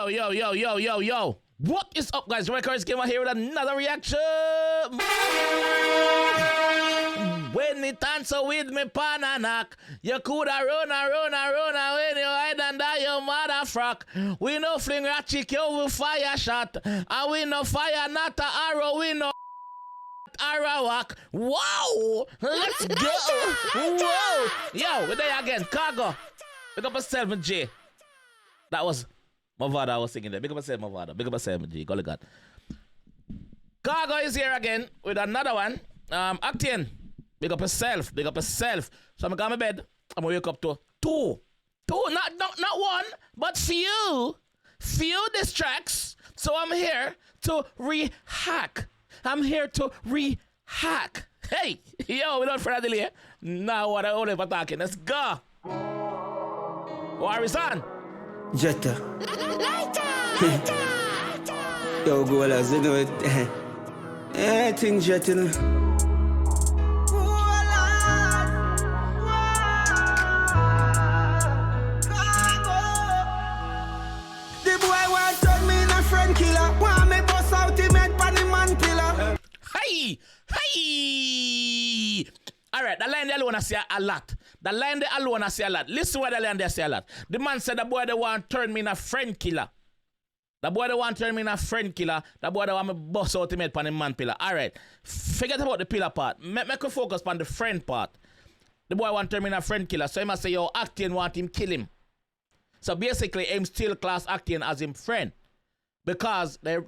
Yo. What is up, guys? Records came out here with another reaction. When it answer with me pananak, you coulda run when you hide under your mother frock. We no fling a chick over fire shot, and we no fire not a arrow, we no Arawak. Wow, let's go. Whoa, yo, we're there again. Khago, pick up yourself, G. That was Mavada I was singing there. Big up yourself, Mavada. Big up yourself, G. Golly God. Khago is here again with another one. 𝐑𝐄𝐂𝐓𝐈𝐎𝐍. Big up yourself. Big up yourself. So I'm going to bed. I'm going to wake up to two. Not one, but few diss tracks. So I'm here to rehack. Hey, yo, without further delay. Now what I only for talking. Let's go. War is on. Jetta. Yo, go as you know it. I think Jetta. The boy want turn me in a friend killer. Want me boss ultimate pan the man pillar. Hey. All right, the line they alone I say a lot. Listen what the line they say a lot. The man said the boy they want turn me in a friend killer. The boy they want turn me in a friend killer. The boy they want me boss ultimate pan the man pillar. All right, forget about the pillar part. Make you focus on the friend part. The boy want turn me in a friend killer. So he must say yo 𝐸𝐸𝐿 want him kill him. So basically him still class 𝐸𝐸𝐿 as him friend. Because they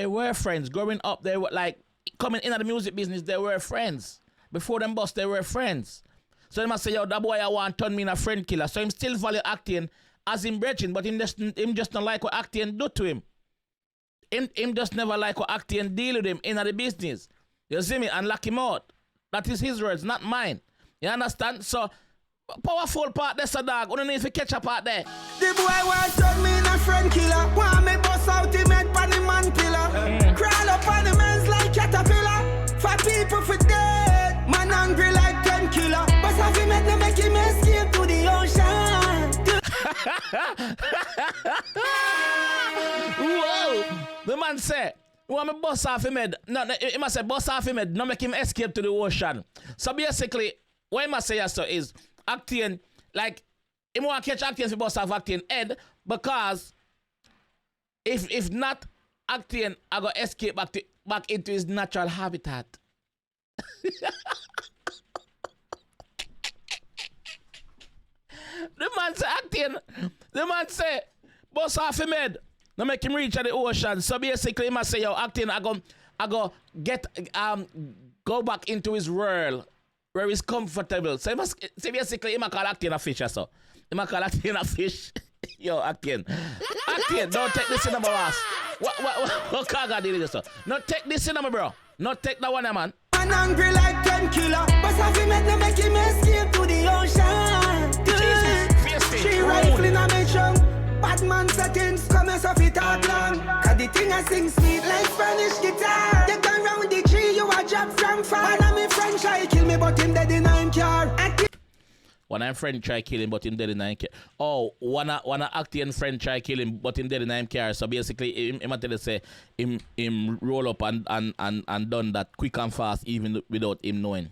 were friends. Growing up, they were like coming into the music business, they were friends. Before them bust, they were friends. So they must say, yo, that boy I want turn me in a friend killer. So him still value 𝐸𝐸𝐿 as him brethren, but him just not like what 𝐸𝐸𝐿 do to him. Him just never like what 𝐸𝐸𝐿 deal with him in the business. You see me? And lock him out. That is his words, not mine. You understand? So powerful part there's a dog. We don't need to catch a part there. The boy want turn me in a friend killer. Want me boss ultimate pan the man pillar. Crawl up on the men's like caterpillar. For people for dead. Man hungry like 10 killer. But have him make him escape to the ocean. Whoa! The man say, "You want me boss off him head?" No, he must say boss off him head. No make him escape to the ocean. So basically, what he must say so is 𝐸𝐸𝐿, like, he want to catch 𝐸𝐸𝐿 for boss off 𝐸𝐸𝐿 head, because if not, 𝐸𝐸𝐿 I go escape back into his natural habitat. The man say 𝐸𝐸𝐿, the man say boss off him head, no make him reach at the ocean. So basically he must say, yo, 𝐸𝐸𝐿 I go get go back into his world where he's comfortable. So he must say basically he must call 𝐸𝐸𝐿 a fish or so. He must call 𝐸𝐸𝐿 a fish. Yo, 𝐸𝐸𝐿, don't take this in my boss. What Khago did this? No take this in my bro. No take that one, man. Man hungry like 10 killer. But have him make him escape to the ocean. She rifle in a mission. Bad man settings, come as off it talk long. Cause the thing I sing sweet like Spanish guitar. They gone round the tree, you a drop from far. One of my friends try kill me, but him dead in a car. One of my friend try kill him, but him dead in a car. Oh, one of 𝐸𝐸𝐿 friend try kill him, but him dead in a car. So basically, him tell us say him roll up and done that quick and fast, even without him knowing.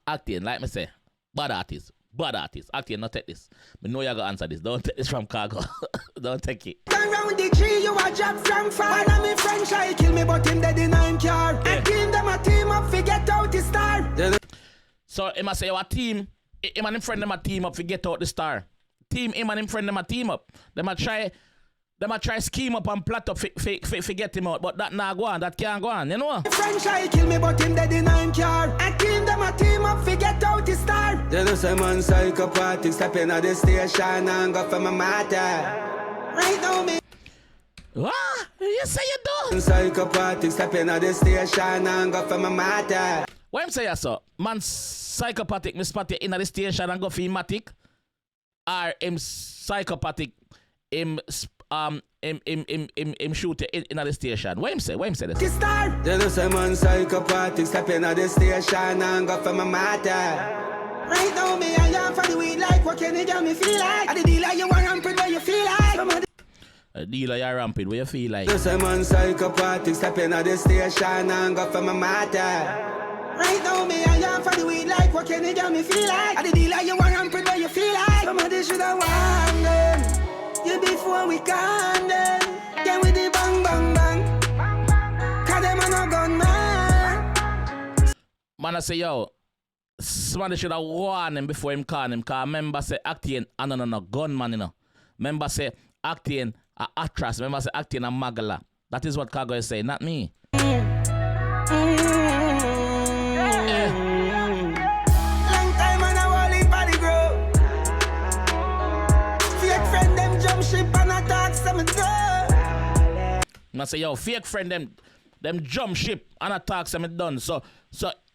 𝐸𝐸𝐿, like me say, bad artist. 𝐸𝐸𝐿, not take this. But know you gotta answer this. Don't take this from Khago. Don't take it. Around the tree, you a drop from far. One of my friends try kill me, but him dead in a car. I team them a team up, forget out the star. So he must say your team. Him and him friend them a team up, forget out the star. Him and him friend them a team up. Them a try scheme up and plot up forget him out. But that nah go on, that can't go on, you know? Friend try kill me, but him dead in a car. I team them a team up, forget out the star. They do say man psychopathic, step in at the station and go for my matter. Right now me. What? You say you do? Psychopathic, step in at the station and go for my matter. What him say so? Man psychopathic, me spot you in the station and go for matic? Or him psychopathic, him shoot you in the station? What him say? What him say this? They do say man psychopathic, step in at the station and go for my matter. Right now me and you for the weed like what can you get me feel like? I the dealer you want and where you feel like. Dealer, you're rampant. What you feel like? Just a man psychopathic, stepping at the station and go for my matter. Right now, me and you for the weed like what can you get me feel like? At the dealer, you want rampant, what you feel like? Somebody should have warned them. You before we can them. Get with the bang, bang, bang. Cause them are no gunman. Man, I say, yo, somebody should have warned him before him call him. Cause member say 𝐸ctane, no gunman, you know. Member say 𝐸ctane a actress. Member say 𝐸ctane a magala. That is what Khago is saying, not me. I say, yo, fake friend them jump ship and attack them done. So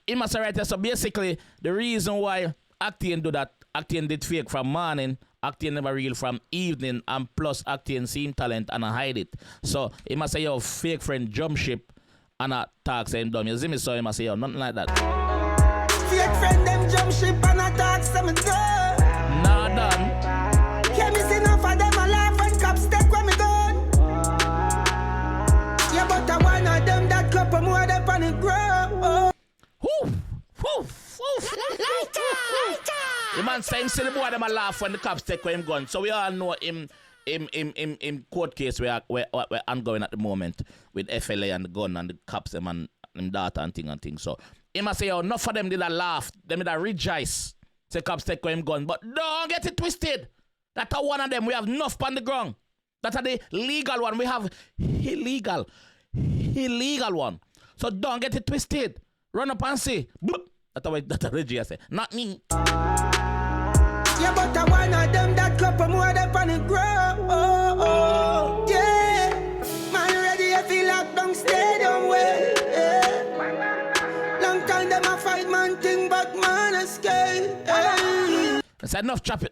he must say right there. So basically, the reason why 𝐸ctane do that, 𝐸ctane did fake from morning, 𝐸ctane never real from evening, and plus 𝐸ctane seen talent and I hide it. So he must say, yo, fake friend jump ship and attack him done. You see me? So he must say, yo, nothing like that. Fake friend them jump ship and attack them done. Nah, done. Yeah, me see enough of them a laugh and cops take when me done. Yeah, but I one of them that couple more than on the ground. The man saying, see the boy them a laugh when the cops take him gun. So we all know him court case we're ongoing at the moment with FLA and the gun and the cops them and data and thing. So he must say, yo, enough of them did a laugh, them did a rejoice. Say cops take him gun. But don't get it twisted. That's one of them. We have enough on the ground. That's the legal one. We have illegal one. So don't get it twisted. Run up and say, bloop. That's what the say. Not me. Yeah, but I one of them that couple more than on the ground. Yeah. Man ready if he lock down stadium way. Yeah. Long time them a fight man thing, but man escape. I said enough trap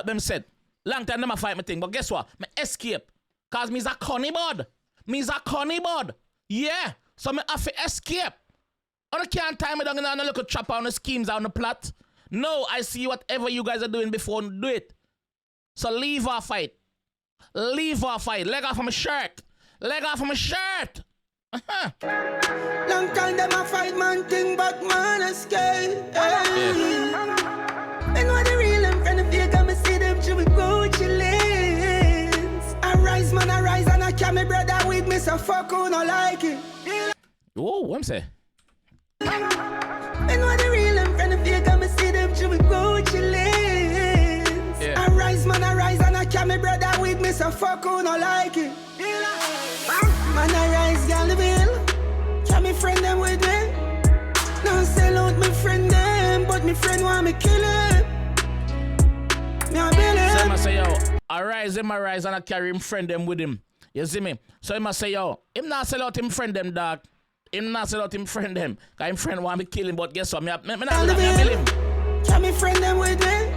them said. Long time them a fight me thing, but guess what? Me escape. Cause me's a conny bud. Yeah. So me have to escape. I can't tie me down and look at trap on the schemes on the plot. No, I see whatever you guys are doing before and do it. So leave our fight. Leg off of my shirt. Long time them a fight man thing, but man escape. And what the real and friend of you got me see them through with Gucci lens. I rise and I carry my brother with me, so fuck who no like it. Oh, what I'm saying? And what the real and friend of you got me see them through with Gucci lens. Yeah. I rise and I carry my brother with me, so fuck who no like it. Man I rise, gal the bill. Carry me friend them with me. Now sell out me friend them, but me friend want me kill him. Me a bill him. So he must say, yo, I rise and I carry him friend them with him. You see me? So he must say, yo, him not sell out him friend them, dog. Him not sell out him friend them. Cause him friend want me kill him, but guess what? Me not do that, me kill him. Can me friend them with me?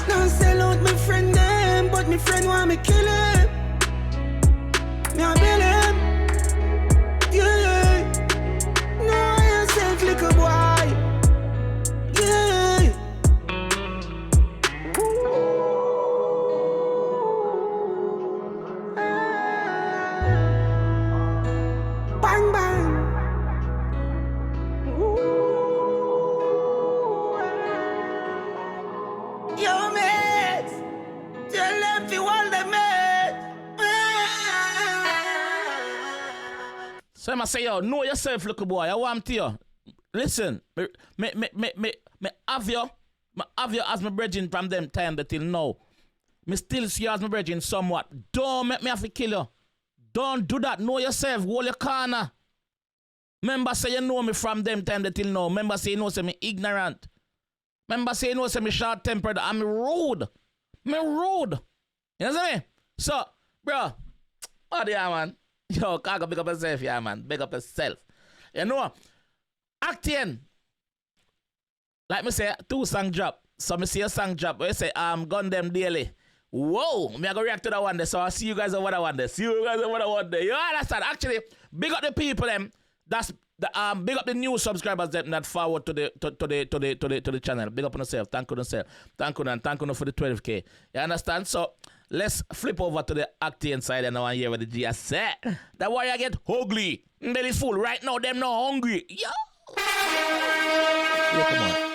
Now sell out me friend them, but me friend want me kill him. Me a bill him. Yeah. No, yourself little boy. Yeah. Bang bang. Yo, mates, tell them if you want them, mate. So I must say, yo, know yourself, little boy. I want to you. Listen, me have you as my brethren from them time till now. Me still see you as my brethren somewhat. Don't make me have to kill you. Don't do that. Know yourself. Hold your corner. Remember say you know me from them time till now. Remember say you know say me ignorant. Remember say you know say me short-tempered. I'm rude. Me rude. You know what I mean? So, bro. Oh, yeah, man. Yo, Khago, big up yourself, yeah, man. Big up yourself. You know, 𝐸ctane. Like me say, 2 song drop. So me see a song drop. Where you say, gun them daily. Whoa, me I go react to that one day. So I'll see you guys over that one day. You understand? Actually, big up the people them. That's the big up the new subscribers that forward to the channel. Big up on yourself. Thank you yourself. Thank you for the 12K. You understand? So Let's flip over to the Octane side and now I hear what the G has said. That warrior get ugly. Belly full. Right now, them not hungry. Yo! Yo, come on.